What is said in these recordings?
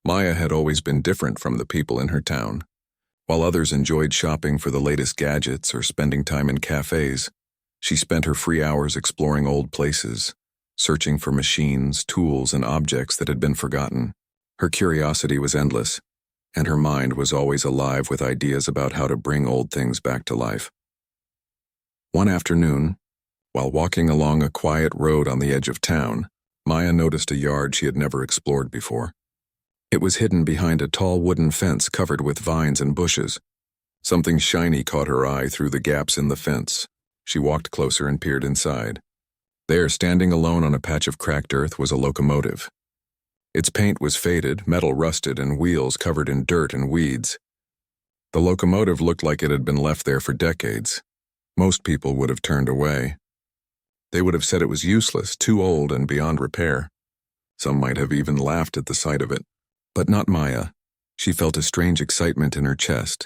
Maya had always been different from the people in her town. While others enjoyed shopping for the latest gadgets or spending time in cafes, she spent her free hours exploring old places, searching for machines, tools, and objects that had been forgotten. Her curiosity was endless, and her mind was always alive with ideas about how to bring old things back to life. One afternoon, while walking along a quiet road on the edge of town, Maya noticed a yard she had never explored before. It was hidden behind a tall wooden fence covered with vines and bushes. Something shiny caught her eye through the gaps in the fence. She walked closer and peered inside. There, standing alone on a patch of cracked earth, was a locomotive. Its paint was faded, metal rusted, and wheels covered in dirt and weeds. The locomotive looked like it had been left there for decades. Most people would have turned away. They would have said it was useless, too old, and beyond repair. Some might have even laughed at the sight of it. But not Maya. She felt a strange excitement in her chest.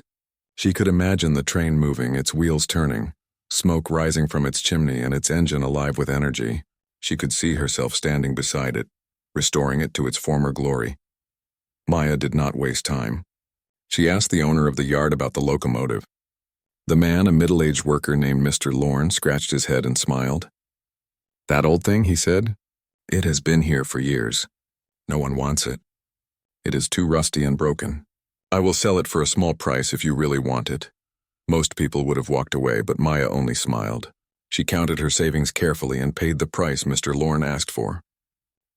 She could imagine the train moving, its wheels turning, smoke rising from its chimney and its engine alive with energy. She could see herself standing beside it, restoring it to its former glory. Maya did not waste time. She asked the owner of the yard about the locomotive. The man, a middle-aged worker named Mr. Lorne, scratched his head and smiled. "That old thing," he said. "It has been here for years. No one wants it. It is too rusty and broken. I will sell it for a small price if you really want it." Most people would have walked away, but Maya only smiled. She counted her savings carefully and paid the price Mr. Lorne asked for.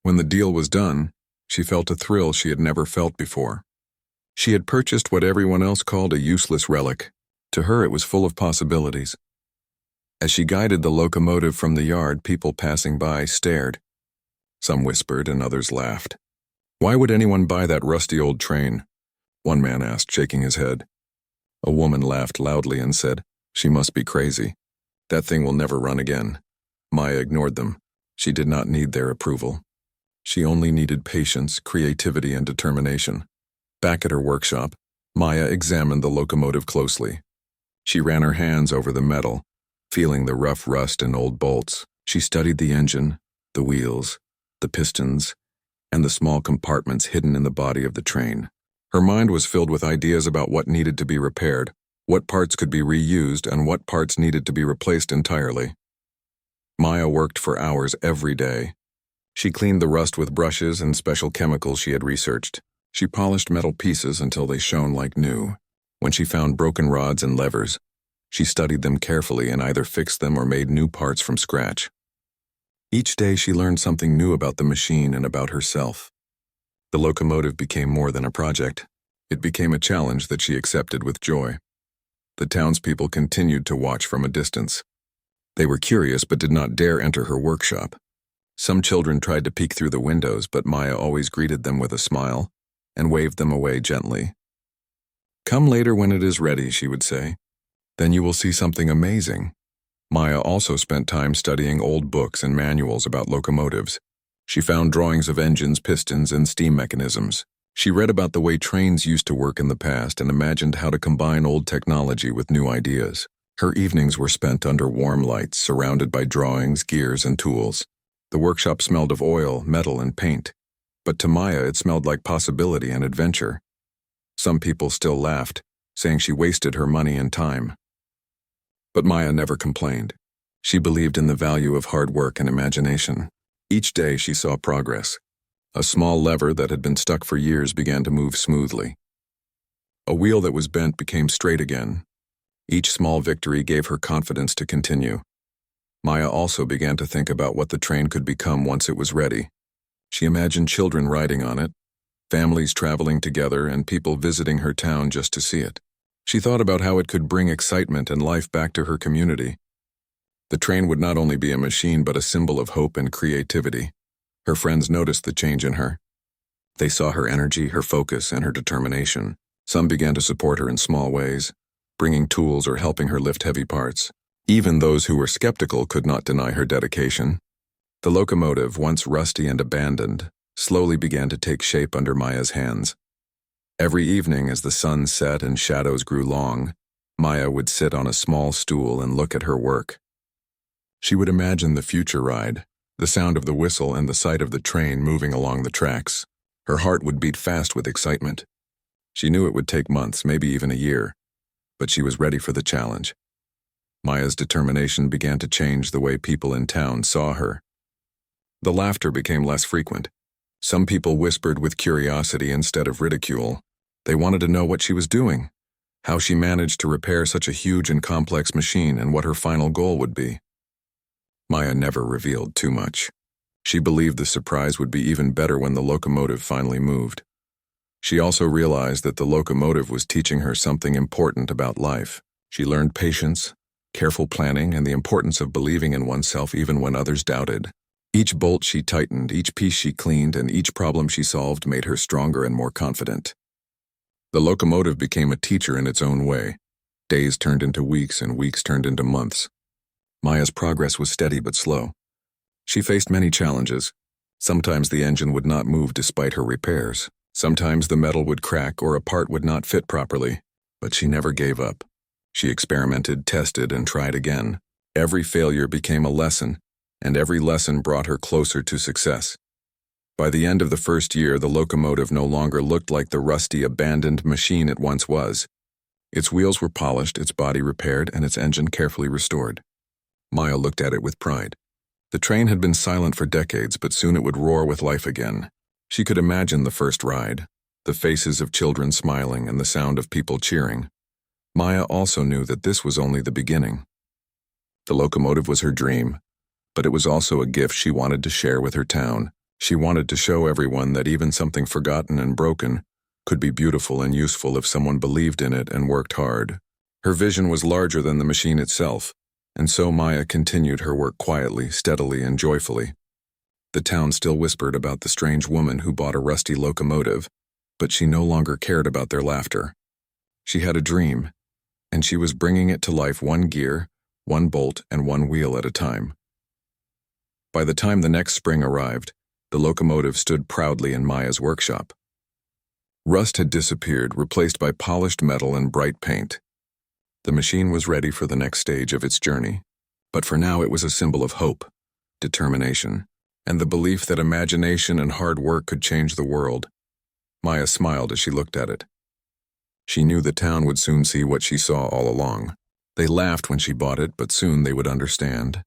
When the deal was done, she felt a thrill she had never felt before. She had purchased what everyone else called a useless relic. To her, it was full of possibilities. As she guided the locomotive from the yard, people passing by stared. Some whispered and others laughed. "Why would anyone buy that rusty old train?" one man asked, shaking his head. A woman laughed loudly and said, "She must be crazy. That thing will never run again." Maya ignored them. She did not need their approval. She only needed patience, creativity, and determination. Back at her workshop, Maya examined the locomotive closely. She ran her hands over the metal, feeling the rough rust and old bolts. She studied the engine, the wheels, the pistons, and the small compartments hidden in the body of the train. Her mind was filled with ideas about what needed to be repaired, what parts could be reused, and what parts needed to be replaced entirely. Maya worked for hours every day. She cleaned the rust with brushes and special chemicals she had researched. She polished metal pieces until they shone like new. When she found broken rods and levers, she studied them carefully and either fixed them or made new parts from scratch. Each day she learned something new about the machine and about herself. The locomotive became more than a project. It became a challenge that she accepted with joy. The townspeople continued to watch from a distance. They were curious but did not dare enter her workshop. Some children tried to peek through the windows, but Maya always greeted them with a smile and waved them away gently. "Come later when it is ready," she would say. "Then you will see something amazing." Maya also spent time studying old books and manuals about locomotives. She found drawings of engines, pistons, and steam mechanisms. She read about the way trains used to work in the past and imagined how to combine old technology with new ideas. Her evenings were spent under warm lights, surrounded by drawings, gears, and tools. The workshop smelled of oil, metal, and paint. But to Maya, it smelled like possibility and adventure. Some people still laughed, saying she wasted her money and time. But Maya never complained. She believed in the value of hard work and imagination. Each day she saw progress. A small lever that had been stuck for years began to move smoothly. A wheel that was bent became straight again. Each small victory gave her confidence to continue. Maya also began to think about what the train could become once it was ready. She imagined children riding on it, families traveling together, and people visiting her town just to see it. She thought about how it could bring excitement and life back to her community. The train would not only be a machine but a symbol of hope and creativity. Her friends noticed the change in her. They saw her energy, her focus, and her determination. Some began to support her in small ways, bringing tools or helping her lift heavy parts. Even those who were skeptical could not deny her dedication. The locomotive, once rusty and abandoned, slowly began to take shape under Maya's hands. Every evening, as the sun set and shadows grew long, Maya would sit on a small stool and look at her work. She would imagine the future ride, the sound of the whistle and the sight of the train moving along the tracks. Her heart would beat fast with excitement. She knew it would take months, maybe even a year, but she was ready for the challenge. Maya's determination began to change the way people in town saw her. The laughter became less frequent. Some people whispered with curiosity instead of ridicule. They wanted to know what she was doing, how she managed to repair such a huge and complex machine, and what her final goal would be. Maya never revealed too much. She believed the surprise would be even better when the locomotive finally moved. She also realized that the locomotive was teaching her something important about life. She learned patience, careful planning, and the importance of believing in oneself even when others doubted. Each bolt she tightened, each piece she cleaned, and each problem she solved made her stronger and more confident. The locomotive became a teacher in its own way. Days turned into weeks, and weeks turned into months. Maya's progress was steady but slow. She faced many challenges. Sometimes the engine would not move despite her repairs. Sometimes the metal would crack or a part would not fit properly. But she never gave up. She experimented, tested, and tried again. Every failure became a lesson, and every lesson brought her closer to success. By the end of the first year, the locomotive no longer looked like the rusty, abandoned machine it once was. Its wheels were polished, its body repaired, and its engine carefully restored. Maya looked at it with pride. The train had been silent for decades, but soon it would roar with life again. She could imagine the first ride, the faces of children smiling and the sound of people cheering. Maya also knew that this was only the beginning. The locomotive was her dream, but it was also a gift she wanted to share with her town. She wanted to show everyone that even something forgotten and broken could be beautiful and useful if someone believed in it and worked hard. Her vision was larger than the machine itself, and so Maya continued her work quietly, steadily, and joyfully. The town still whispered about the strange woman who bought a rusty locomotive, but she no longer cared about their laughter. She had a dream, and she was bringing it to life one gear, one bolt, and one wheel at a time. By the time the next spring arrived, the locomotive stood proudly in Maya's workshop. Rust had disappeared, replaced by polished metal and bright paint. The machine was ready for the next stage of its journey, but for now it was a symbol of hope, determination, and the belief that imagination and hard work could change the world. Maya smiled as she looked at it. She knew the town would soon see what she saw all along. They laughed when she bought it, but soon they would understand.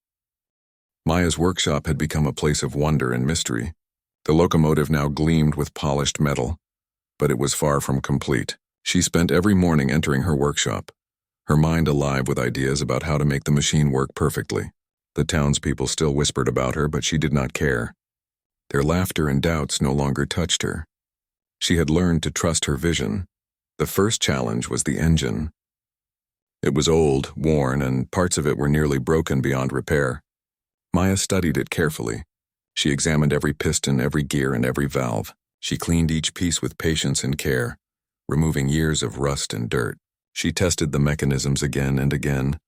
Maya's workshop had become a place of wonder and mystery. The locomotive now gleamed with polished metal, but it was far from complete. She spent every morning entering her workshop, her mind alive with ideas about how to make the machine work perfectly. The townspeople still whispered about her, but she did not care. Their laughter and doubts no longer touched her. She had learned to trust her vision. The first challenge was the engine. It was old, worn, and parts of it were nearly broken beyond repair. Maya studied it carefully. She examined every piston, every gear, and every valve. She cleaned each piece with patience and care, removing years of rust and dirt. She tested the mechanisms again and again,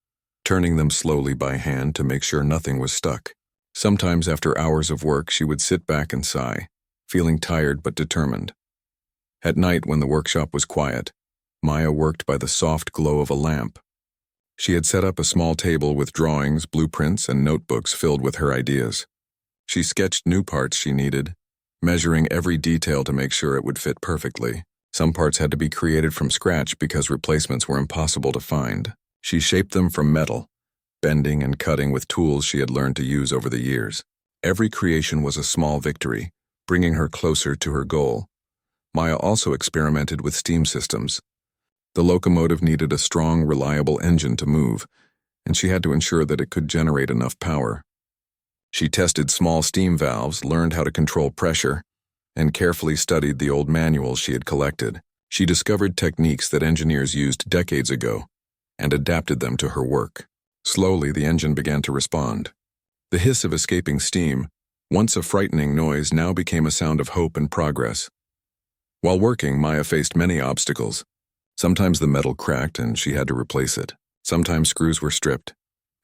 turning them slowly by hand to make sure nothing was stuck. Sometimes after hours of work, she would sit back and sigh, feeling tired but determined. At night, when the workshop was quiet, Maya worked by the soft glow of a lamp. She had set up a small table with drawings, blueprints, and notebooks filled with her ideas. She sketched new parts she needed, measuring every detail to make sure it would fit perfectly. Some parts had to be created from scratch because replacements were impossible to find. She shaped them from metal, bending and cutting with tools she had learned to use over the years. Every creation was a small victory, bringing her closer to her goal. Maya also experimented with steam systems. The locomotive needed a strong, reliable engine to move, and she had to ensure that it could generate enough power. She tested small steam valves, learned how to control pressure, and carefully studied the old manuals she had collected. She discovered techniques that engineers used decades ago and adapted them to her work. Slowly, the engine began to respond. The hiss of escaping steam, once a frightening noise, now became a sound of hope and progress. While working, Maya faced many obstacles. Sometimes the metal cracked and she had to replace it. Sometimes screws were stripped,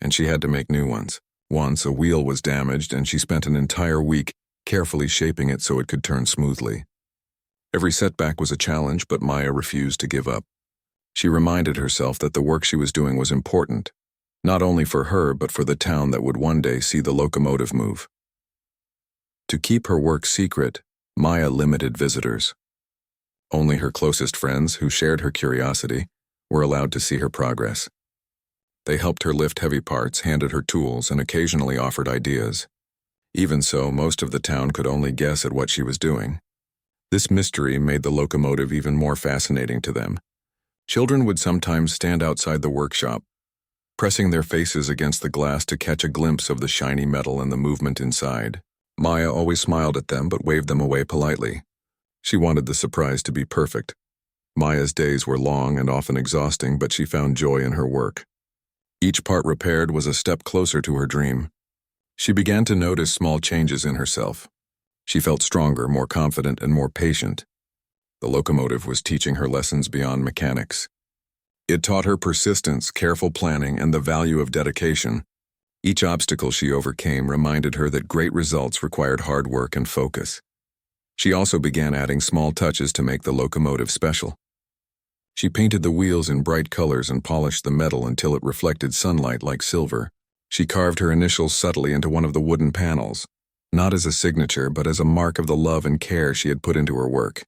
and she had to make new ones. Once a wheel was damaged and she spent an entire week carefully shaping it so it could turn smoothly. Every setback was a challenge, but Maya refused to give up. She reminded herself that the work she was doing was important, not only for her but for the town that would one day see the locomotive move. To keep her work secret, Maya limited visitors. Only her closest friends, who shared her curiosity, were allowed to see her progress. They helped her lift heavy parts, handed her tools, and occasionally offered ideas. Even so, most of the town could only guess at what she was doing. This mystery made the locomotive even more fascinating to them. Children would sometimes stand outside the workshop, pressing their faces against the glass to catch a glimpse of the shiny metal and the movement inside. Maya always smiled at them but waved them away politely. She wanted the surprise to be perfect. Maya's days were long and often exhausting, but she found joy in her work. Each part repaired was a step closer to her dream. She began to notice small changes in herself. She felt stronger, more confident, and more patient. The locomotive was teaching her lessons beyond mechanics. It taught her persistence, careful planning, and the value of dedication. Each obstacle she overcame reminded her that great results required hard work and focus. She also began adding small touches to make the locomotive special. She painted the wheels in bright colors and polished the metal until it reflected sunlight like silver. She carved her initials subtly into one of the wooden panels, not as a signature but as a mark of the love and care she had put into her work.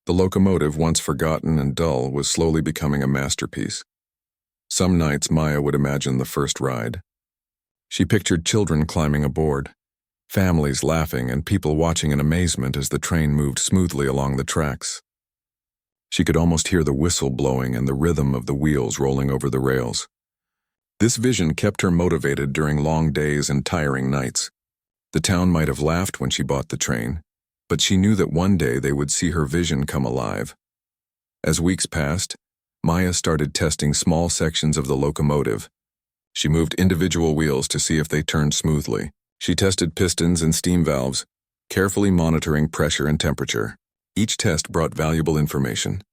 The locomotive, once forgotten and dull, was slowly becoming a masterpiece. Some nights Maya would imagine the first ride. She pictured children climbing aboard, families laughing, and people watching in amazement as the train moved smoothly along the tracks. She could almost hear the whistle blowing and the rhythm of the wheels rolling over the rails. This vision kept her motivated during long days and tiring nights. The town might have laughed when she bought the train, but she knew that one day they would see her vision come alive. As weeks passed, Maya started testing small sections of the locomotive. She moved individual wheels to see if they turned smoothly. She tested pistons and steam valves, carefully monitoring pressure and temperature. Each test brought valuable information.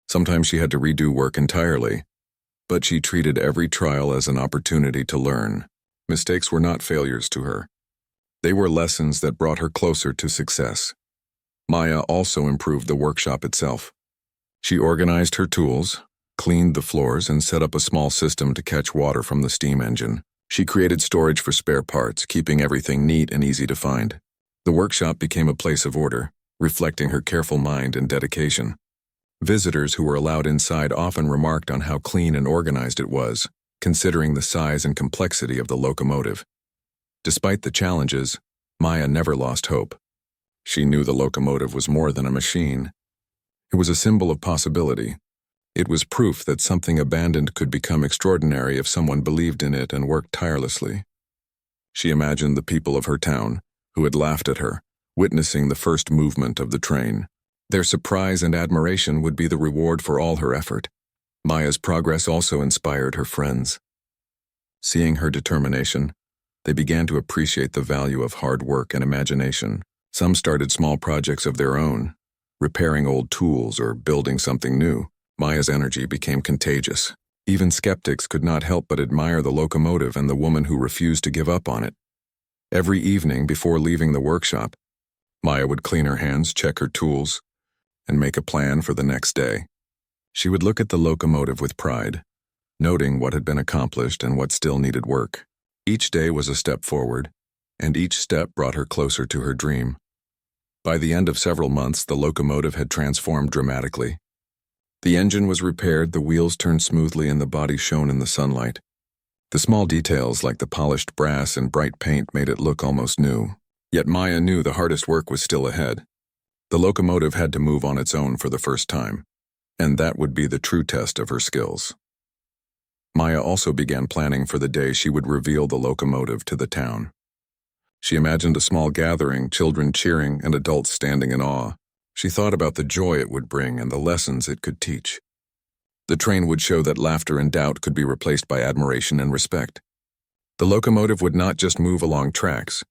Sometimes she had to redo work entirely, but she treated every trial as an opportunity to learn. Mistakes were not failures to her. They were lessons that brought her closer to success. Maya also improved the workshop itself. She organized her tools, cleaned the floors, and set up a small system to catch water from the steam engine. She created storage for spare parts, keeping everything neat and easy to find. The workshop became a place of order, reflecting her careful mind and dedication. Visitors who were allowed inside often remarked on how clean and organized it was, considering the size and complexity of the locomotive. Despite the challenges, Maya never lost hope. She knew the locomotive was more than a machine. It was a symbol of possibility. It was proof that something abandoned could become extraordinary if someone believed in it and worked tirelessly. She imagined the people of her town, who had laughed at her, witnessing the first movement of the train. Their surprise and admiration would be the reward for all her effort. Maya's progress also inspired her friends. Seeing her determination, they began to appreciate the value of hard work and imagination. Some started small projects of their own, repairing old tools or building something new. Maya's energy became contagious. Even skeptics could not help but admire the locomotive and the woman who refused to give up on it. Every evening before leaving the workshop, Maya would clean her hands, check her tools, and make a plan for the next day. She would look at the locomotive with pride, noting what had been accomplished and what still needed work. Each day was a step forward, and each step brought her closer to her dream. By the end of several months, the locomotive had transformed dramatically. The engine was repaired, the wheels turned smoothly, and the body shone in the sunlight. The small details like the polished brass and bright paint made it look almost new. Yet Maya knew the hardest work was still ahead. The locomotive had to move on its own for the first time, and that would be the true test of her skills. Maya also began planning for the day she would reveal the locomotive to the town. She imagined a small gathering, children cheering and adults standing in awe. She thought about the joy it would bring and the lessons it could teach. The train would show that laughter and doubt could be replaced by admiration and respect. The locomotive would not just move along tracks,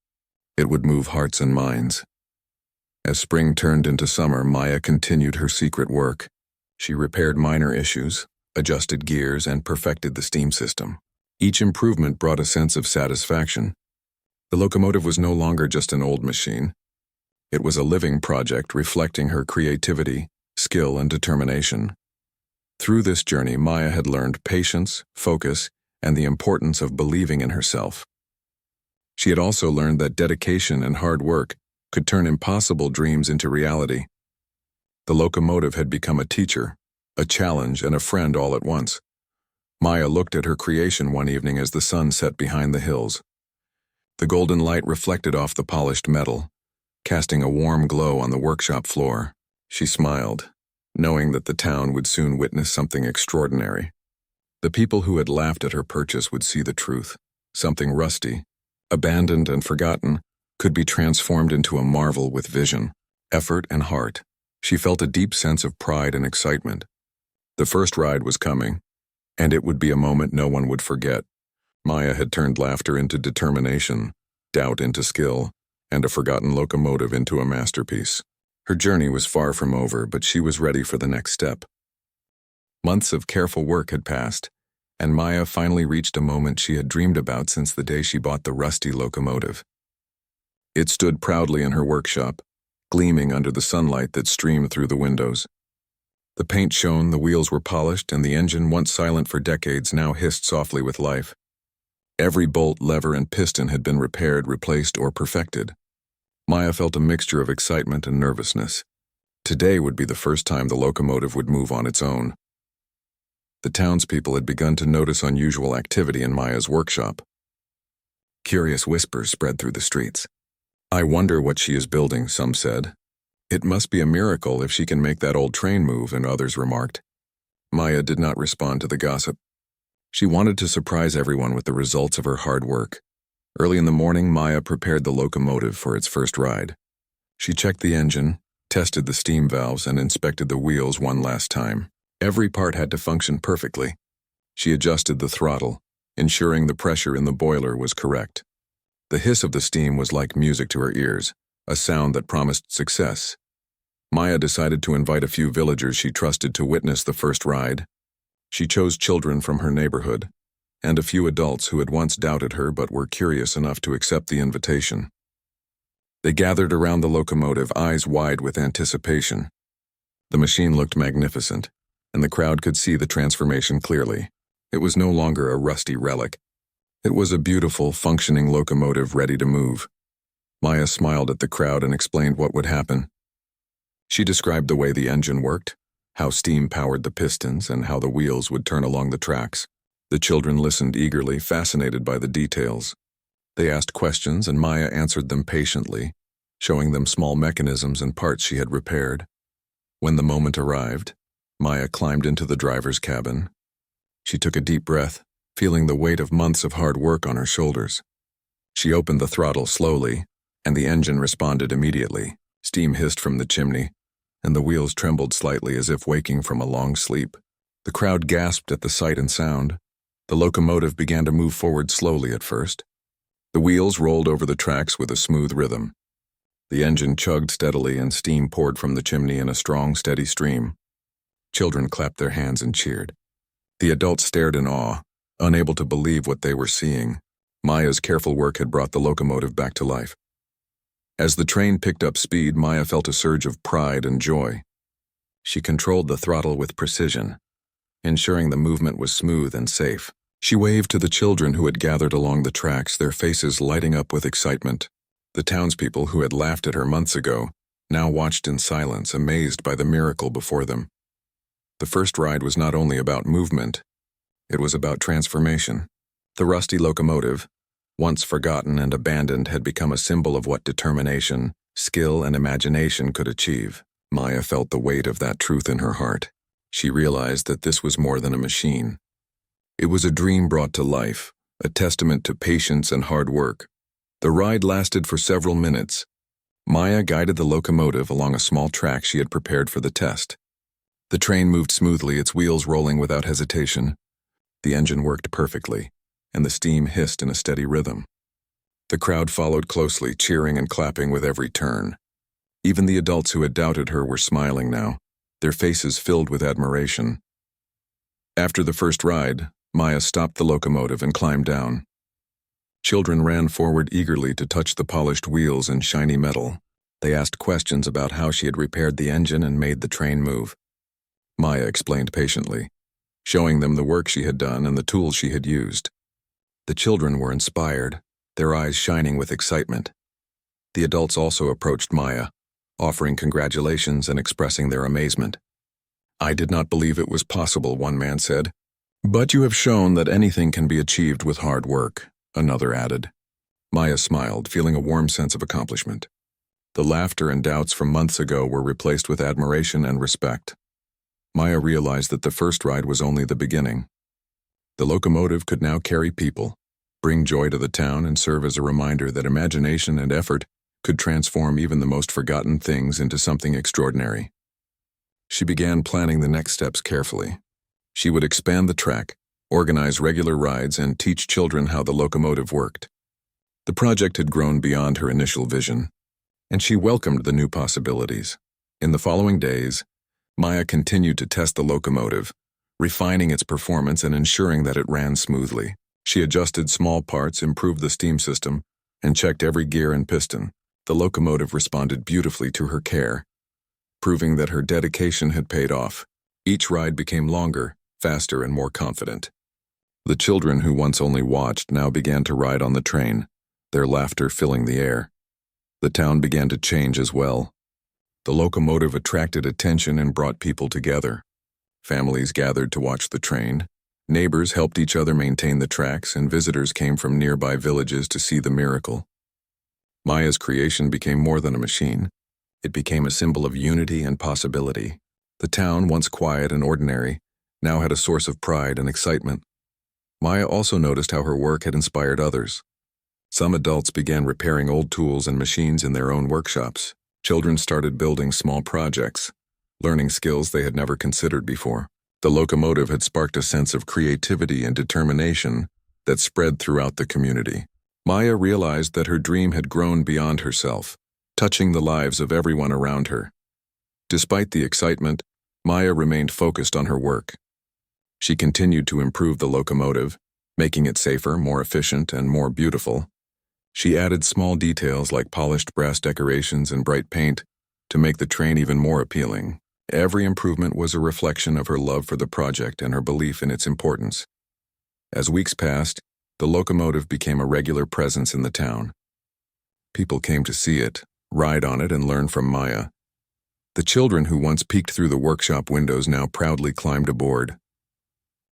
it would move hearts and minds. As spring turned into summer, Maya continued her secret work. She repaired minor issues, adjusted gears, and perfected the steam system. Each improvement brought a sense of satisfaction. The locomotive was no longer just an old machine. It was a living project reflecting her creativity, skill, and determination. Through this journey, Maya had learned patience, focus, and the importance of believing in herself. She had also learned that dedication and hard work could turn impossible dreams into reality. The locomotive had become a teacher, a challenge, and a friend all at once. Maya looked at her creation one evening as the sun set behind the hills. The golden light reflected off the polished metal, casting a warm glow on the workshop floor. She smiled, knowing that the town would soon witness something extraordinary. The people who had laughed at her purchase would see the truth. Something rusty, abandoned and forgotten, could be transformed into a marvel with vision, effort, and heart. She felt a deep sense of pride and excitement. The first ride was coming, and it would be a moment no one would forget. Maya had turned laughter into determination, doubt into skill, and a forgotten locomotive into a masterpiece. Her journey was far from over, but she was ready for the next step. Months of careful work had passed, and Maya finally reached a moment she had dreamed about since the day she bought the rusty locomotive. It stood proudly in her workshop, gleaming under the sunlight that streamed through the windows. The paint shone, the wheels were polished, and the engine, once silent for decades, now hissed softly with life. Every bolt, lever, and piston had been repaired, replaced, or perfected. Maya felt a mixture of excitement and nervousness. Today would be the first time the locomotive would move on its own. The townspeople had begun to notice unusual activity in Maya's workshop. Curious whispers spread through the streets. "I wonder what she is building," some said. "It must be a miracle if she can make that old train move," and others remarked. Maya did not respond to the gossip. She wanted to surprise everyone with the results of her hard work. Early in the morning, Maya prepared the locomotive for its first ride. She checked the engine, tested the steam valves, and inspected the wheels one last time. Every part had to function perfectly. She adjusted the throttle, ensuring the pressure in the boiler was correct. The hiss of the steam was like music to her ears, a sound that promised success. Maya decided to invite a few villagers she trusted to witness the first ride. She chose children from her neighborhood, and a few adults who had once doubted her but were curious enough to accept the invitation. They gathered around the locomotive, eyes wide with anticipation. The machine looked magnificent, and the crowd could see the transformation clearly. It was no longer a rusty relic. It was a beautiful, functioning locomotive ready to move. Maya smiled at the crowd and explained what would happen. She described the way the engine worked, how steam powered the pistons, and how the wheels would turn along the tracks. The children listened eagerly, fascinated by the details. They asked questions, and Maya answered them patiently, showing them small mechanisms and parts she had repaired. When the moment arrived, Maya climbed into the driver's cabin. She took a deep breath, feeling the weight of months of hard work on her shoulders. She opened the throttle slowly, and the engine responded immediately. Steam hissed from the chimney, and the wheels trembled slightly as if waking from a long sleep. The crowd gasped at the sight and sound. The locomotive began to move forward slowly at first. The wheels rolled over the tracks with a smooth rhythm. The engine chugged steadily, and steam poured from the chimney in a strong, steady stream. Children clapped their hands and cheered. The adults stared in awe, unable to believe what they were seeing. Maya's careful work had brought the locomotive back to life. As the train picked up speed, Maya felt a surge of pride and joy. She controlled the throttle with precision, ensuring the movement was smooth and safe. She waved to the children who had gathered along the tracks, their faces lighting up with excitement. The townspeople who had laughed at her months ago now watched in silence, amazed by the miracle before them. The first ride was not only about movement, it was about transformation. The rusty locomotive, once forgotten and abandoned, had become a symbol of what determination, skill, and imagination could achieve. Maya felt the weight of that truth in her heart. She realized that this was more than a machine. It was a dream brought to life, a testament to patience and hard work. The ride lasted for several minutes. Maya guided the locomotive along a small track she had prepared for the test. The train moved smoothly, its wheels rolling without hesitation. The engine worked perfectly, and the steam hissed in a steady rhythm. The crowd followed closely, cheering and clapping with every turn. Even the adults who had doubted her were smiling now, their faces filled with admiration. After the first ride, Maya stopped the locomotive and climbed down. Children ran forward eagerly to touch the polished wheels and shiny metal. They asked questions about how she had repaired the engine and made the train move. Maya explained patiently, showing them the work she had done and the tools she had used. The children were inspired, their eyes shining with excitement. The adults also approached Maya, offering congratulations and expressing their amazement. "I did not believe it was possible," one man said. "But you have shown that anything can be achieved with hard work," another added. Maya smiled, feeling a warm sense of accomplishment. The laughter and doubts from months ago were replaced with admiration and respect. Maya realized that the first ride was only the beginning. The locomotive could now carry people, bring joy to the town, and serve as a reminder that imagination and effort could transform even the most forgotten things into something extraordinary. She began planning the next steps carefully. She would expand the track, organize regular rides, and teach children how the locomotive worked. The project had grown beyond her initial vision, and she welcomed the new possibilities. In the following days, Maya continued to test the locomotive, refining its performance and ensuring that it ran smoothly. She adjusted small parts, improved the steam system, and checked every gear and piston. The locomotive responded beautifully to her care, proving that her dedication had paid off. Each ride became longer, faster, and more confident. The children who once only watched now began to ride on the train, their laughter filling the air. The town began to change as well. The locomotive attracted attention and brought people together. Families gathered to watch the train. Neighbors helped each other maintain the tracks, and visitors came from nearby villages to see the miracle. Maya's creation became more than a machine. It became a symbol of unity and possibility. The town, once quiet and ordinary, now had a source of pride and excitement. Maya also noticed how her work had inspired others. Some adults began repairing old tools and machines in their own workshops. Children started building small projects, learning skills they had never considered before. The locomotive had sparked a sense of creativity and determination that spread throughout the community. Maya realized that her dream had grown beyond herself, touching the lives of everyone around her. Despite the excitement, Maya remained focused on her work. She continued to improve the locomotive, making it safer, more efficient, and more beautiful. She added small details like polished brass decorations and bright paint to make the train even more appealing. Every improvement was a reflection of her love for the project and her belief in its importance. As weeks passed, the locomotive became a regular presence in the town. People came to see it, ride on it, and learn from Maya. The children who once peeked through the workshop windows now proudly climbed aboard.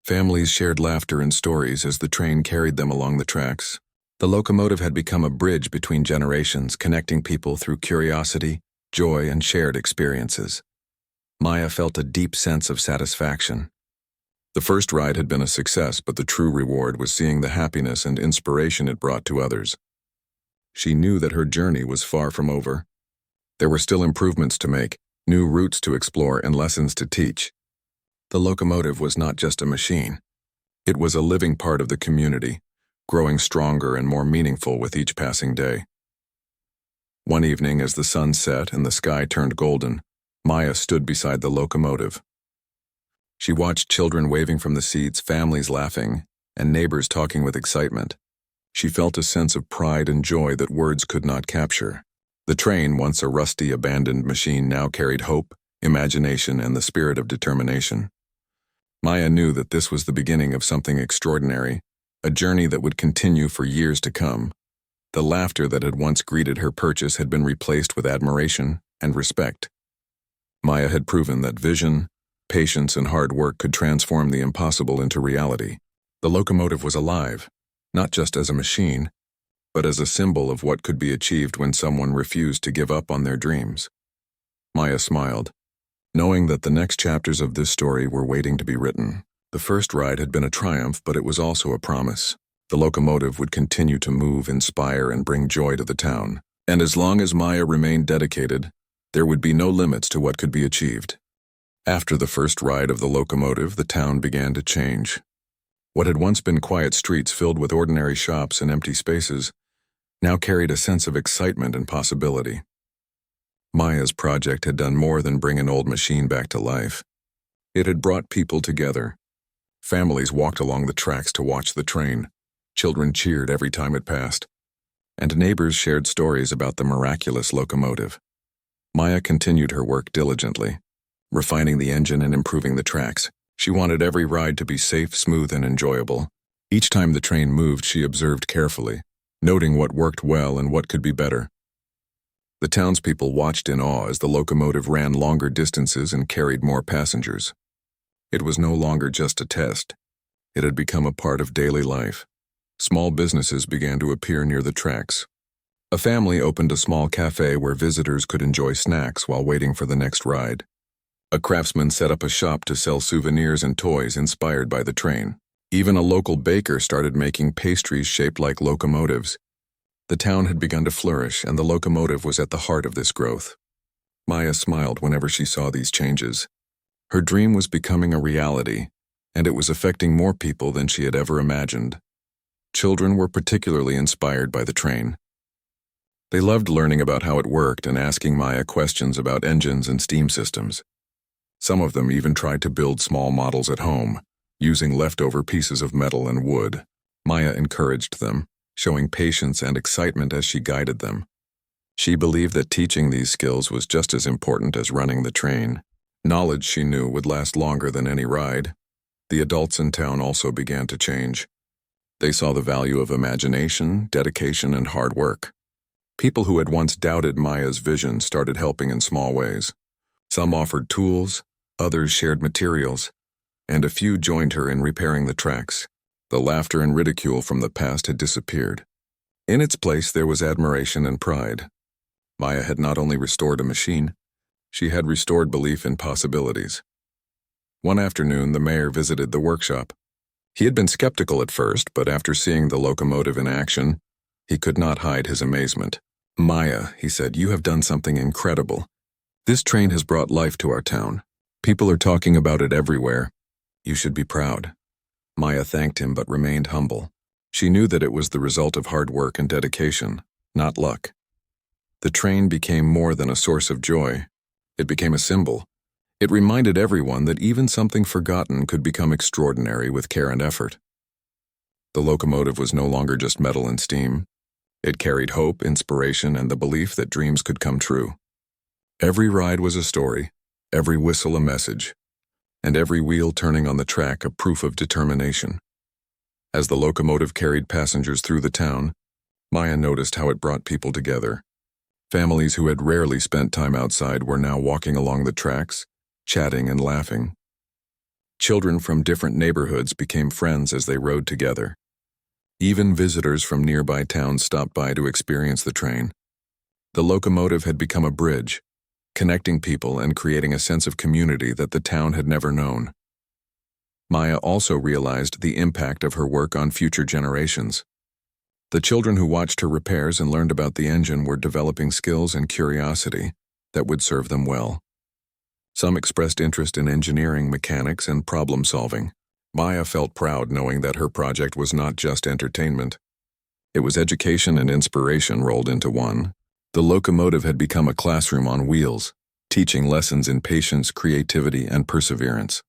Families shared laughter and stories as the train carried them along the tracks. The locomotive had become a bridge between generations, connecting people through curiosity, joy, and shared experiences. Maya felt a deep sense of satisfaction. The first ride had been a success, but the true reward was seeing the happiness and inspiration it brought to others. She knew that her journey was far from over. There were still improvements to make, new routes to explore, and lessons to teach. The locomotive was not just a machine. It was a living part of the community, growing stronger and more meaningful with each passing day. One evening, as the sun set and the sky turned golden, Maya stood beside the locomotive. She watched children waving from the seats, families laughing, and neighbors talking with excitement. She felt a sense of pride and joy that words could not capture. The train, once a rusty, abandoned machine, now carried hope, imagination, and the spirit of determination. Maya knew that this was the beginning of something extraordinary, a journey that would continue for years to come. The laughter that had once greeted her purchase had been replaced with admiration and respect. Maya had proven that vision, patience, and hard work could transform the impossible into reality. The locomotive was alive, not just as a machine, but as a symbol of what could be achieved when someone refused to give up on their dreams. Maya smiled, knowing that the next chapters of this story were waiting to be written. The first ride had been a triumph, but it was also a promise. The locomotive would continue to move, inspire, and bring joy to the town. And as long as Maya remained dedicated, there would be no limits to what could be achieved. After the first ride of the locomotive, the town began to change. What had once been quiet streets filled with ordinary shops and empty spaces now carried a sense of excitement and possibility. Maya's project had done more than bring an old machine back to life. It had brought people together. Families walked along the tracks to watch the train. Children cheered every time it passed. And neighbors shared stories about the miraculous locomotive. Maya continued her work diligently, refining the engine and improving the tracks. She wanted every ride to be safe, smooth, and enjoyable. Each time the train moved, she observed carefully, noting what worked well and what could be better. The townspeople watched in awe as the locomotive ran longer distances and carried more passengers. It was no longer just a test. It had become a part of daily life. Small businesses began to appear near the tracks. A family opened a small cafe where visitors could enjoy snacks while waiting for the next ride. A craftsman set up a shop to sell souvenirs and toys inspired by the train. Even a local baker started making pastries shaped like locomotives. The town had begun to flourish, and the locomotive was at the heart of this growth. Maya smiled whenever she saw these changes. Her dream was becoming a reality, and it was affecting more people than she had ever imagined. Children were particularly inspired by the train. They loved learning about how it worked and asking Maya questions about engines and steam systems. Some of them even tried to build small models at home, using leftover pieces of metal and wood. Maya encouraged them, showing patience and excitement as she guided them. She believed that teaching these skills was just as important as running the train. Knowledge, she knew, would last longer than any ride. The adults in town also began to change. They saw the value of imagination, dedication, and hard work. People who had once doubted Maya's vision started helping in small ways. Some offered tools, others shared materials, and a few joined her in repairing the tracks. The laughter and ridicule from the past had disappeared. In its place, there was admiration and pride. Maya had not only restored a machine, she had restored belief in possibilities. One afternoon, the mayor visited the workshop. He had been skeptical at first, but after seeing the locomotive in action, he could not hide his amazement. "Maya," he said, "you have done something incredible. This train has brought life to our town. People are talking about it everywhere. You should be proud." Maya thanked him but remained humble. She knew that it was the result of hard work and dedication, not luck. The train became more than a source of joy. It became a symbol. It reminded everyone that even something forgotten could become extraordinary with care and effort. The locomotive was no longer just metal and steam. It carried hope, inspiration, and the belief that dreams could come true. Every ride was a story, every whistle a message, and every wheel turning on the track a proof of determination. As the locomotive carried passengers through the town, Maya noticed how it brought people together. Families who had rarely spent time outside were now walking along the tracks, chatting and laughing. Children from different neighborhoods became friends as they rode together. Even visitors from nearby towns stopped by to experience the train. The locomotive had become a bridge, connecting people and creating a sense of community that the town had never known. Maya also realized the impact of her work on future generations. The children who watched her repairs and learned about the engine were developing skills and curiosity that would serve them well. Some expressed interest in engineering, mechanics, and problem-solving. Maya felt proud knowing that her project was not just entertainment. It was education and inspiration rolled into one. The locomotive had become a classroom on wheels, teaching lessons in patience, creativity, and perseverance.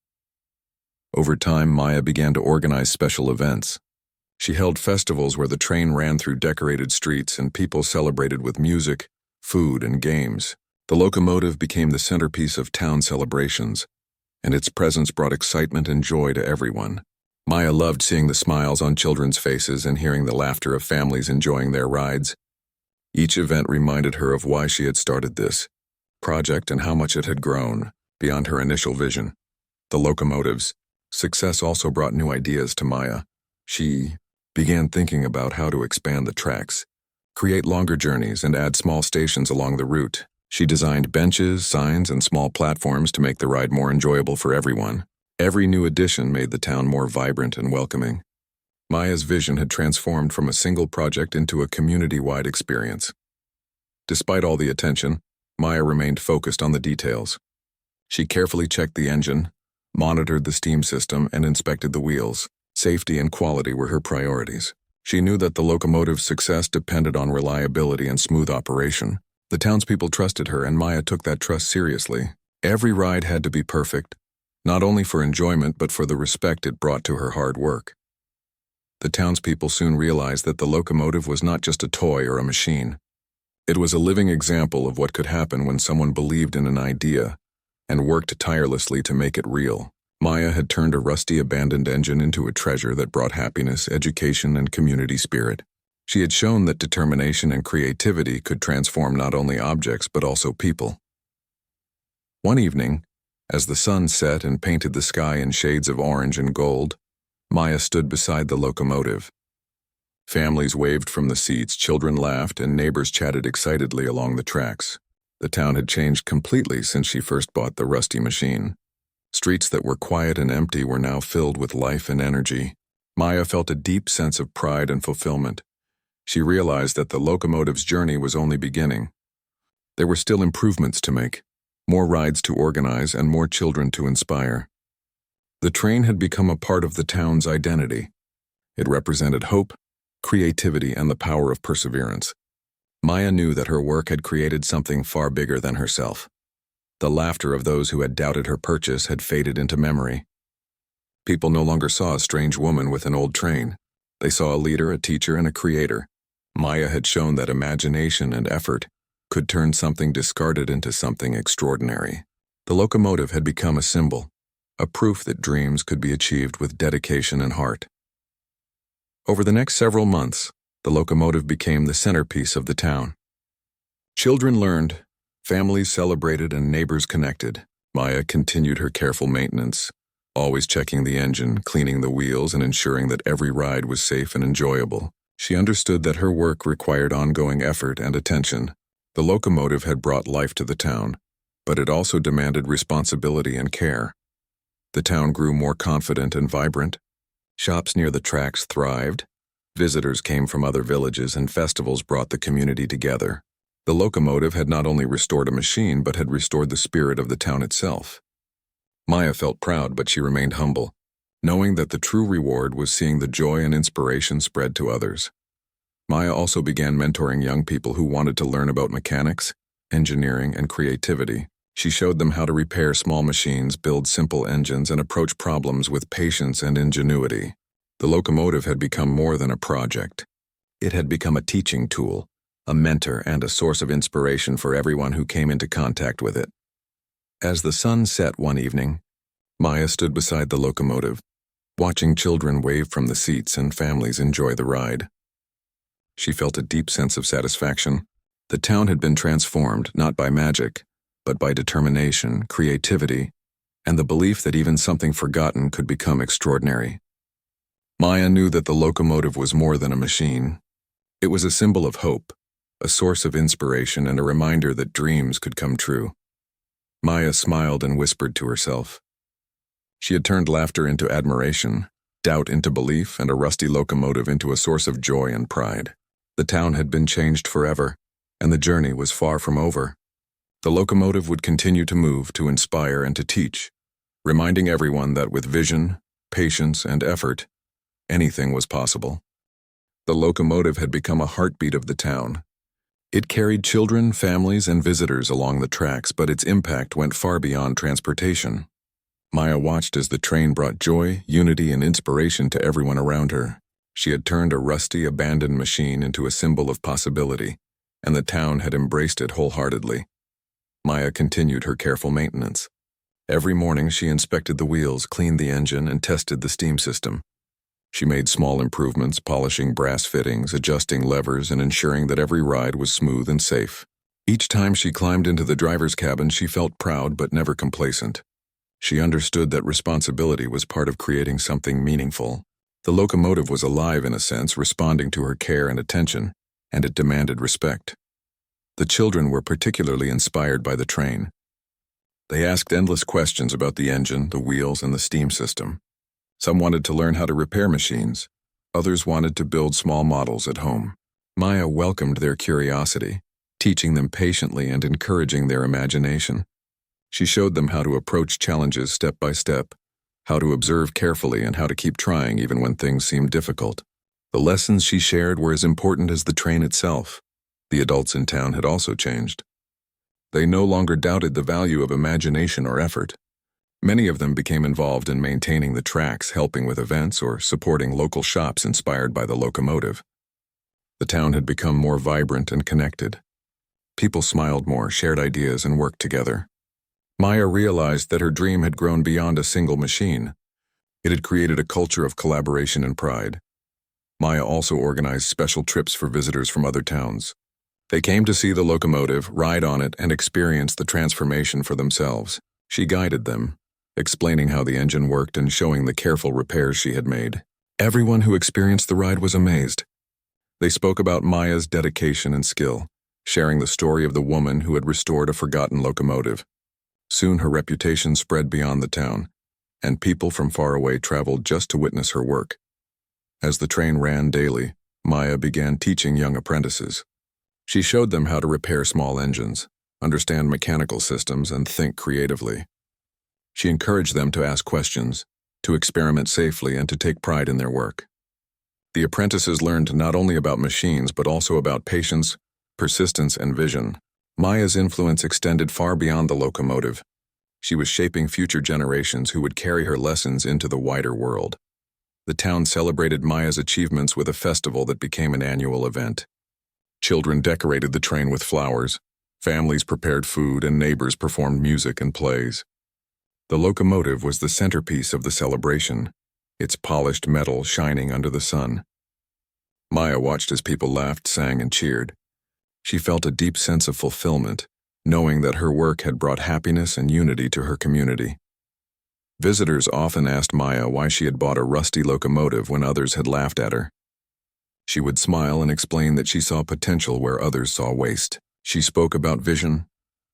Over time, Maya began to organize special events. She held festivals where the train ran through decorated streets and people celebrated with music, food, and games. The locomotive became the centerpiece of town celebrations, and its presence brought excitement and joy to everyone. Maya loved seeing the smiles on children's faces and hearing the laughter of families enjoying their rides. Each event reminded her of why she had started this project and how much it had grown beyond her initial vision. The locomotive's success also brought new ideas to Maya. She began thinking about how to expand the tracks, create longer journeys, and add small stations along the route. She designed benches, signs, and small platforms to make the ride more enjoyable for everyone. Every new addition made the town more vibrant and welcoming. Maya's vision had transformed from a single project into a community-wide experience. Despite all the attention, Maya remained focused on the details. She carefully checked the engine, monitored the steam system, and inspected the wheels. Safety and quality were her priorities. She knew that the locomotive's success depended on reliability and smooth operation. The townspeople trusted her, and Maya took that trust seriously. Every ride had to be perfect, not only for enjoyment but for the respect it brought to her hard work. The townspeople soon realized that the locomotive was not just a toy or a machine. It was a living example of what could happen when someone believed in an idea and worked tirelessly to make it real. Maya had turned a rusty, abandoned engine into a treasure that brought happiness, education, and community spirit. She had shown that determination and creativity could transform not only objects but also people. One evening, as the sun set and painted the sky in shades of orange and gold, Maya stood beside the locomotive. Families waved from the seats, children laughed, and neighbors chatted excitedly along the tracks. The town had changed completely since she first bought the rusty machine. Streets that were quiet and empty were now filled with life and energy. Maya felt a deep sense of pride and fulfillment. She realized that the locomotive's journey was only beginning. There were still improvements to make, more rides to organize, and more children to inspire. The train had become a part of the town's identity. It represented hope, creativity, and the power of perseverance. Maya knew that her work had created something far bigger than herself. The laughter of those who had doubted her purchase had faded into memory. People no longer saw a strange woman with an old train. They saw a leader, a teacher, and a creator. Maya had shown that imagination and effort could turn something discarded into something extraordinary. The locomotive had become a symbol, a proof that dreams could be achieved with dedication and heart. Over the next several months, the locomotive became the centerpiece of the town. Children learned, families celebrated, and neighbors connected. Maya continued her careful maintenance, always checking the engine, cleaning the wheels, and ensuring that every ride was safe and enjoyable. She understood that her work required ongoing effort and attention. The locomotive had brought life to the town, but it also demanded responsibility and care. The town grew more confident and vibrant. Shops near the tracks thrived. Visitors came from other villages, and festivals brought the community together. The locomotive had not only restored a machine, but had restored the spirit of the town itself. Maya felt proud, but she remained humble, knowing that the true reward was seeing the joy and inspiration spread to others. Maya also began mentoring young people who wanted to learn about mechanics, engineering, and creativity. She showed them how to repair small machines, build simple engines, and approach problems with patience and ingenuity. The locomotive had become more than a project. It had become a teaching tool, a mentor, and a source of inspiration for everyone who came into contact with it. As the sun set one evening, Maya stood beside the locomotive, watching children wave from the seats and families enjoy the ride. She felt a deep sense of satisfaction. The town had been transformed not by magic, but by determination, creativity, and the belief that even something forgotten could become extraordinary. Maya knew that the locomotive was more than a machine. It was a symbol of hope, a source of inspiration, and a reminder that dreams could come true. Maya smiled and whispered to herself. She had turned laughter into admiration, doubt into belief, and a rusty locomotive into a source of joy and pride. The town had been changed forever, and the journey was far from over. The locomotive would continue to move, to inspire, and to teach, reminding everyone that with vision, patience, and effort, anything was possible. The locomotive had become a heartbeat of the town. It carried children, families, and visitors along the tracks, but its impact went far beyond transportation. Maya watched as the train brought joy, unity, and inspiration to everyone around her. She had turned a rusty, abandoned machine into a symbol of possibility, and the town had embraced it wholeheartedly. Maya continued her careful maintenance. Every morning she inspected the wheels, cleaned the engine, and tested the steam system. She made small improvements, polishing brass fittings, adjusting levers, and ensuring that every ride was smooth and safe. Each time she climbed into the driver's cabin, she felt proud but never complacent. She understood that responsibility was part of creating something meaningful. The locomotive was alive in a sense, responding to her care and attention, and it demanded respect. The children were particularly inspired by the train. They asked endless questions about the engine, the wheels, and the steam system. Some wanted to learn how to repair machines. Others wanted to build small models at home. Maya welcomed their curiosity, teaching them patiently and encouraging their imagination. She showed them how to approach challenges step by step, how to observe carefully, and how to keep trying even when things seemed difficult. The lessons she shared were as important as the train itself. The adults in town had also changed. They no longer doubted the value of imagination or effort. Many of them became involved in maintaining the tracks, helping with events, or supporting local shops inspired by the locomotive. The town had become more vibrant and connected. People smiled more, shared ideas, and worked together. Maya realized that her dream had grown beyond a single machine. It had created a culture of collaboration and pride. Maya also organized special trips for visitors from other towns. They came to see the locomotive, ride on it, and experience the transformation for themselves. She guided them, explaining how the engine worked and showing the careful repairs she had made. Everyone who experienced the ride was amazed. They spoke about Maya's dedication and skill, sharing the story of the woman who had restored a forgotten locomotive. Soon her reputation spread beyond the town, and people from far away traveled just to witness her work. As the train ran daily, Maya began teaching young apprentices. She showed them how to repair small engines, understand mechanical systems, and think creatively. She encouraged them to ask questions, to experiment safely, and to take pride in their work. The apprentices learned not only about machines but also about patience, persistence, and vision. Maya's influence extended far beyond the locomotive. She was shaping future generations who would carry her lessons into the wider world. The town celebrated Maya's achievements with a festival that became an annual event. Children decorated the train with flowers, families prepared food, and neighbors performed music and plays. The locomotive was the centerpiece of the celebration, its polished metal shining under the sun. Maya watched as people laughed, sang, and cheered. She felt a deep sense of fulfillment, knowing that her work had brought happiness and unity to her community. Visitors often asked Maya why she had bought a rusty locomotive when others had laughed at her. She would smile and explain that she saw potential where others saw waste. She spoke about vision,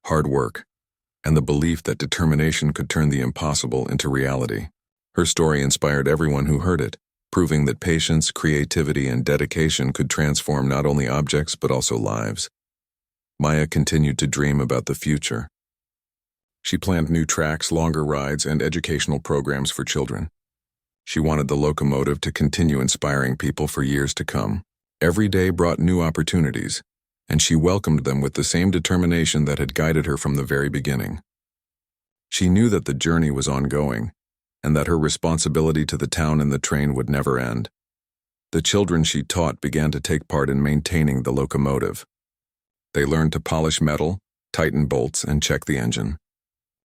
hard work, and the belief that determination could turn the impossible into reality. Her story inspired everyone who heard it, proving that patience, creativity, and dedication could transform not only objects but also lives. Maya continued to dream about the future. She planned new tracks, longer rides, and educational programs for children. She wanted the locomotive to continue inspiring people for years to come. Every day brought new opportunities, and she welcomed them with the same determination that had guided her from the very beginning. She knew that the journey was ongoing, and that her responsibility to the town and the train would never end. The children she taught began to take part in maintaining the locomotive. They learned to polish metal, tighten bolts, and check the engine.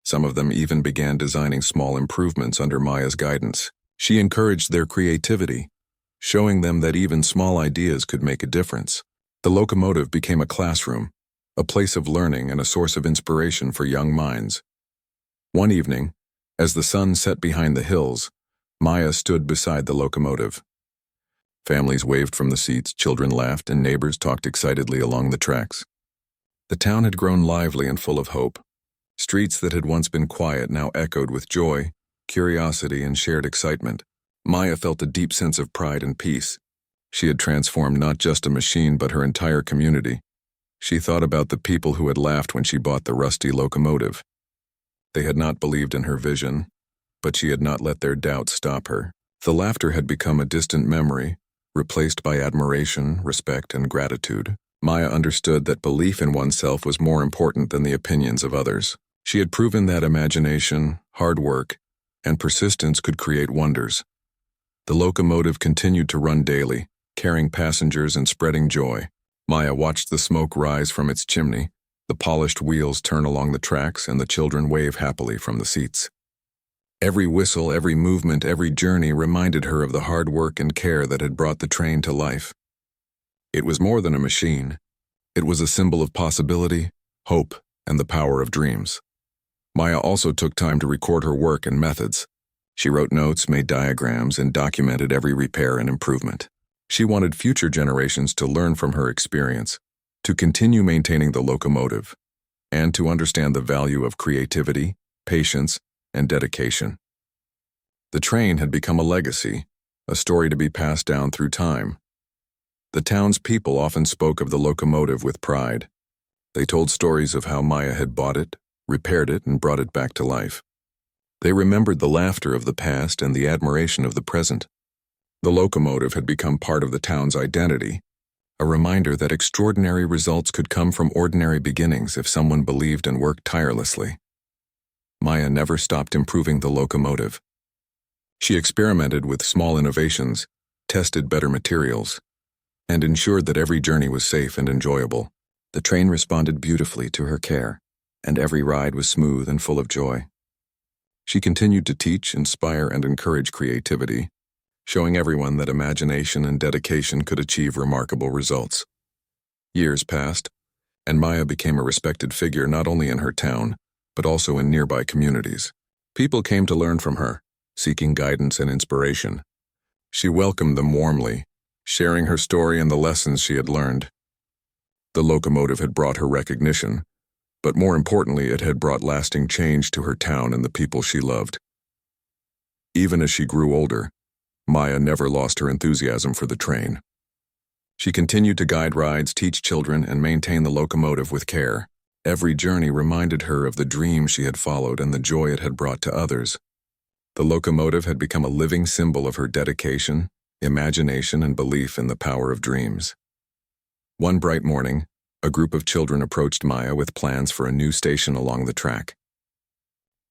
Some of them even began designing small improvements under Maya's guidance. She encouraged their creativity, showing them that even small ideas could make a difference. The locomotive became a classroom, a place of learning and a source of inspiration for young minds. One evening, as the sun set behind the hills, Maya stood beside the locomotive. Families waved from the seats, children laughed, and neighbors talked excitedly along the tracks. The town had grown lively and full of hope. Streets that had once been quiet now echoed with joy, curiosity, and shared excitement. Maya felt a deep sense of pride and peace. She had transformed not just a machine but her entire community. She thought about the people who had laughed when she bought the rusty locomotive. They had not believed in her vision, but she had not let their doubts stop her. The laughter had become a distant memory, replaced by admiration, respect, and gratitude. Maya understood that belief in oneself was more important than the opinions of others. She had proven that imagination, hard work, and persistence could create wonders. The locomotive continued to run daily, carrying passengers and spreading joy. Maya watched the smoke rise from its chimney, the polished wheels turn along the tracks, and the children wave happily from the seats. Every whistle, every movement, every journey reminded her of the hard work and care that had brought the train to life. It was more than a machine. It was a symbol of possibility, hope, and the power of dreams. Maya also took time to record her work and methods. She wrote notes, made diagrams, and documented every repair and improvement. She wanted future generations to learn from her experience, to continue maintaining the locomotive, and to understand the value of creativity, patience, and dedication. The train had become a legacy, a story to be passed down through time. The town's people often spoke of the locomotive with pride. They told stories of how Maya had bought it, repaired it, and brought it back to life. They remembered the laughter of the past and the admiration of the present. The locomotive had become part of the town's identity, a reminder that extraordinary results could come from ordinary beginnings if someone believed and worked tirelessly. Maya never stopped improving the locomotive. She experimented with small innovations, tested better materials, and ensured that every journey was safe and enjoyable. The train responded beautifully to her care, and every ride was smooth and full of joy. She continued to teach, inspire, and encourage creativity, showing everyone that imagination and dedication could achieve remarkable results. Years passed, and Maya became a respected figure not only in her town, but also in nearby communities. People came to learn from her, seeking guidance and inspiration. She welcomed them warmly, sharing her story and the lessons she had learned. The locomotive had brought her recognition, but more importantly, it had brought lasting change to her town and the people she loved. Even as she grew older, Maya never lost her enthusiasm for the train. She continued to guide rides, teach children, and maintain the locomotive with care. Every journey reminded her of the dream she had followed and the joy it had brought to others. The locomotive had become a living symbol of her dedication, imagination, and belief in the power of dreams. One bright morning, a group of children approached Maya with plans for a new station along the track.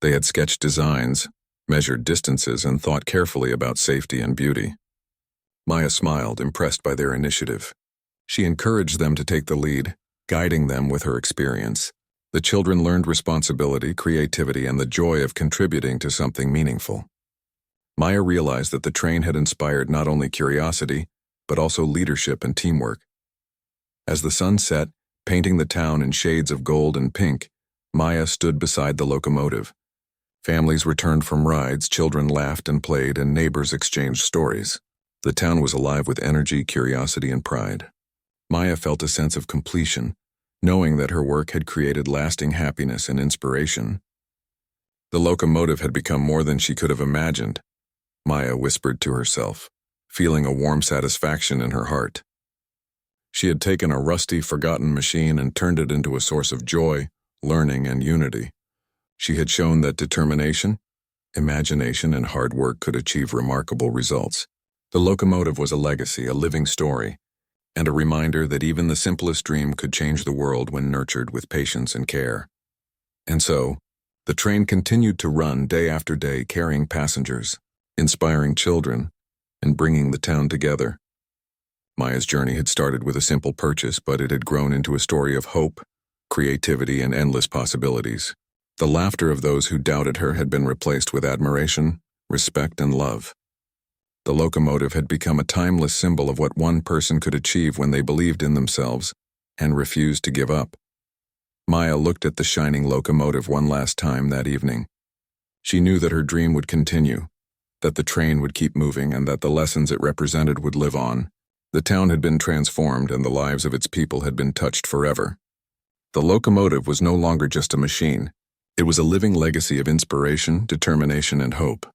They had sketched designs, measured distances, and thought carefully about safety and beauty. Maya smiled, impressed by their initiative. She encouraged them to take the lead, guiding them with her experience. The children learned responsibility, creativity, and the joy of contributing to something meaningful. Maya realized that the train had inspired not only curiosity, but also leadership and teamwork. As the sun set, painting the town in shades of gold and pink, Maya stood beside the locomotive. Families returned from rides, children laughed and played, and neighbors exchanged stories. The town was alive with energy, curiosity, and pride. Maya felt a sense of completion, knowing that her work had created lasting happiness and inspiration. The locomotive had become more than she could have imagined, Maya whispered to herself, feeling a warm satisfaction in her heart. She had taken a rusty, forgotten machine and turned it into a source of joy, learning, and unity. She had shown that determination, imagination, and hard work could achieve remarkable results. The locomotive was a legacy, a living story, and a reminder that even the simplest dream could change the world when nurtured with patience and care. And so, the train continued to run day after day, carrying passengers, inspiring children, and bringing the town together. Maya's journey had started with a simple purchase, but it had grown into a story of hope, creativity, and endless possibilities. The laughter of those who doubted her had been replaced with admiration, respect, and love. The locomotive had become a timeless symbol of what one person could achieve when they believed in themselves and refused to give up. Maya looked at the shining locomotive one last time that evening. She knew that her dream would continue, that the train would keep moving, and that the lessons it represented would live on. The town had been transformed, and the lives of its people had been touched forever. The locomotive was no longer just a machine. It was a living legacy of inspiration, determination, and hope.